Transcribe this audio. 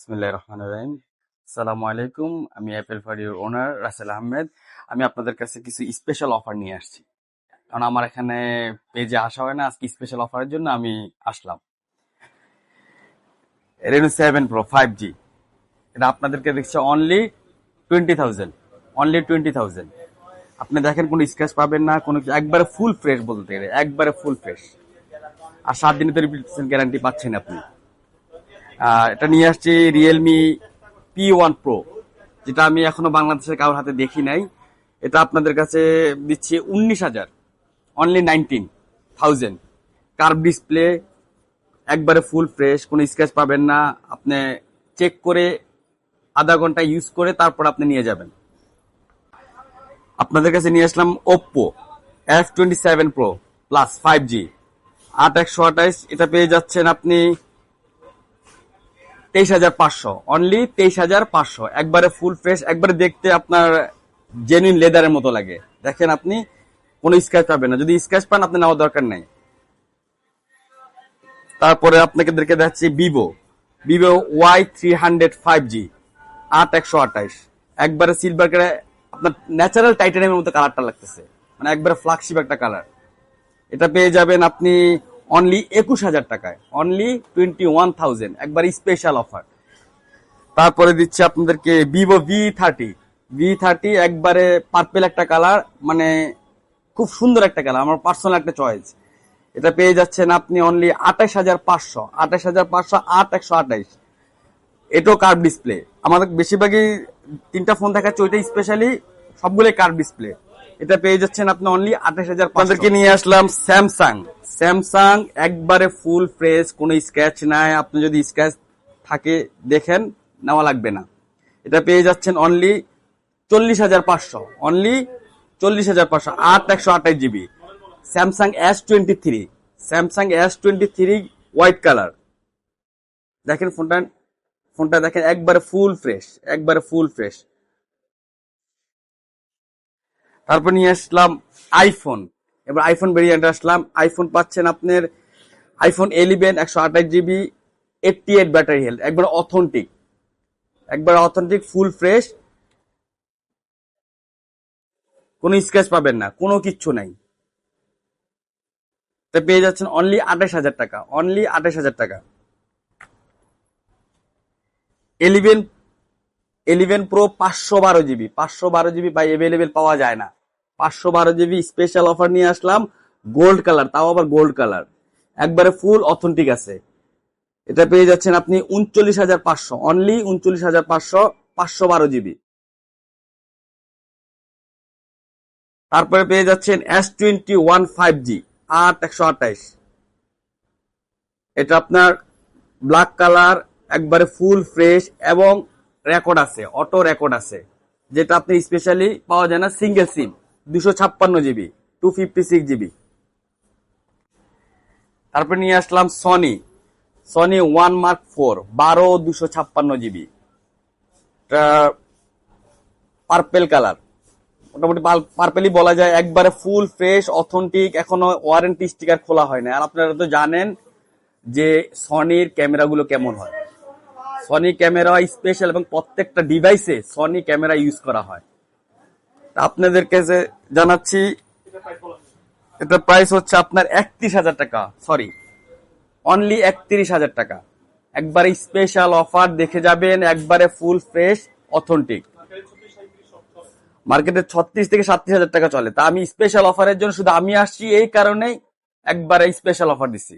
বিসমিল্লাহির রহমানির রহিম। আসসালামু আলাইকুম। আমি অ্যাপেল ফারির ওনার রাসেল আহমেদ। আমি আপনাদের কাছে কিছু স্পেশাল অফার নিয়ে আসছি, কারণ আমার এখানে পেজে আসা হয় না। আজকে স্পেশাল অফারের জন্য আমি আসলাম। রেনো 7 Pro 5G, এটা আপনাদেরকে দেখছে অনলি 20,000, অনলি 20,000। আপনি দেখেন কোনো স্ক্র্যাচ পাবেন না, কোনো কিছু, একবারে ফুল ফ্রেশ বলতে গেলে একবারে ফুল ফ্রেশ। আর 7 দিনের তো রিপ্লেসমেন্ট গ্যারান্টি পাচ্ছেন আপনি। এটা নিয়ে আসছি রিয়েলমি P1 Pro, যেটা আমি এখনো বাংলাদেশের কারোর হাতে দেখি নাই। এটা আপনাদের কাছে দিচ্ছি 19,000, অনলি 19,000। কার্ভ ডিসপ্লে, একবারে ফুল ফ্রেশ, কোনো স্ক্র্যাচ পাবেন না। আপনি চেক করে আধা ঘন্টা ইউজ করে তারপর আপনি নিয়ে যাবেন। আপনাদের কাছে নিয়ে আসলাম Oppo F27 Pro Plus 5G 8128। এটা পেয়ে যাচ্ছেন আপনি 23,500, অনলি 23,500। একবারে ফুল ফ্রেশ, একবারে দেখতে আপনার জেনুইন লেদারের মতো লাগে। দেখেন আপনি কোনো স্ক্র্যাচ পাবেন না, যদি স্ক্র্যাচ পান আপনি নেওয়ার দরকার নাই। তারপরে আপনাকে দেখাচ্ছি ভিভো Y300 5G 8128। একবারে সিলভার কালার, আপনার ন্যাচারাল টাইটানিয়ামের মতো কালারটা লাগতেছে, মানে একবারে ফ্ল্যাগশিপ একটা কালার। এটা পেয়ে যাবেন আপনি অনলি 21,000 টাকায়, অনলি 21,000, একবার স্পেশাল অফার। তারপরে দিচ্ছে আপনাদেরকে ভিভো V30, একবারে পার্পেল একটা কালার, মানে খুব সুন্দর একটা কালার, আমার পার্সোনাল একটা চয়েস। এটা পেয়ে যাচ্ছেন আপনি অনলি 28,500, 8128। এটাও কার্ভ ডিসপ্লে। আমাদের বেশিরভাগই 3টা ফোন দেখাচ্ছে, ওইটা স্পেশালি সবগুলোই কার্ভ ডিসপ্লে। এটা পেয়ে যাচ্ছেন আপনি অনলি 28,500। আপনাদেরকে নিয়ে আসলাম স্যামসাং, একবারে ফুল ফ্রেশ, কোনো স্ক্র্যাচ নাই। আপনি যদি স্ক্র্যাচ থাকে দেখেন, নেওয়া লাগবে না। এটা পেয়ে যাচ্ছেন only 40,500, only 40,500, 8128 GB। Samsung S23 white colour. দেখেন ফোনটা দেখেন, একবারে ফুল ফ্রেশ, একবারে ফুল ফ্রেশ। তারপর নিয়ে আসলাম আইফোন। এবার আইফোন ভেরিয়েন্ট আসলাম। আইফোন পাচ্ছেন আপনার আইফোন 11 128 GB, 88 ব্যাটারি হেলথ, একবার অথেন্টিক ফুল ফ্রেশ, কোনো স্ক্র্যাচ পাবেন না, কোনো কিচ্ছু নাই। তা পেয়ে যাচ্ছেন অনলি 28,000 টাকা, অনলি 28,000 টাকা। 11 Pro 512 GB বাই অ্যাভেলেবেল পাওয়া যায় না। 512 GB স্পেশাল অফার নিয়ে আসলাম, গোল্ড কালার, তাও আবার গোল্ড কালার, একবারে ফুল অথেন্টিক আছে। এটা পেয়ে যাচ্ছেন আপনি 39,500, অনলি 39,500, 512 GB। তারপরে পেয়ে যাচ্ছেন S21 5G 8128। এটা আপনার ব্ল্যাক কালার, একবারে ফুল ফ্রেশ, এবং রেকর্ড আছে, অটো রেকর্ড আছে, যেটা আপনি স্পেশালি পাওয়া যায় না সিঙ্গেল সিম। 256 GB, 256 GB। তারপর নিয়ে আসলাম সনি 1 Mark 4 12 256 GB। এটা পার্পেল কালার, মোটামুটি পার্পেলই বলা যায়, একবারে ফুল ফ্রেশ অথেন্টিক, এখনো ওয়ারেন্টি স্টিকার খোলা হয় না। আর আপনারা তো জানেন যে সনির ক্যামেরাগুলো কেমন হয়। সনি ক্যামেরা স্পেশাল, এবং প্রত্যেকটা ডিভাইসে সনি ক্যামেরা ইউজ করা হয়। আপনাদেরকে যে জানাচ্ছি, এটা প্রাইস হচ্ছে আপনার 31,000 টাকা, সরি, অনলি 31,000 টাকা। একবারে স্পেশাল অফার, দেখে যাবেন, একবারে ফুল ফ্রেশ অথেন্টিক। মার্কেটে 36 থেকে 37,000 টাকা চলে, তা আমি স্পেশাল অফারের জন্য শুধু আমি আসছি, এই কারণেই একবারে স্পেশাল অফার দিচ্ছি।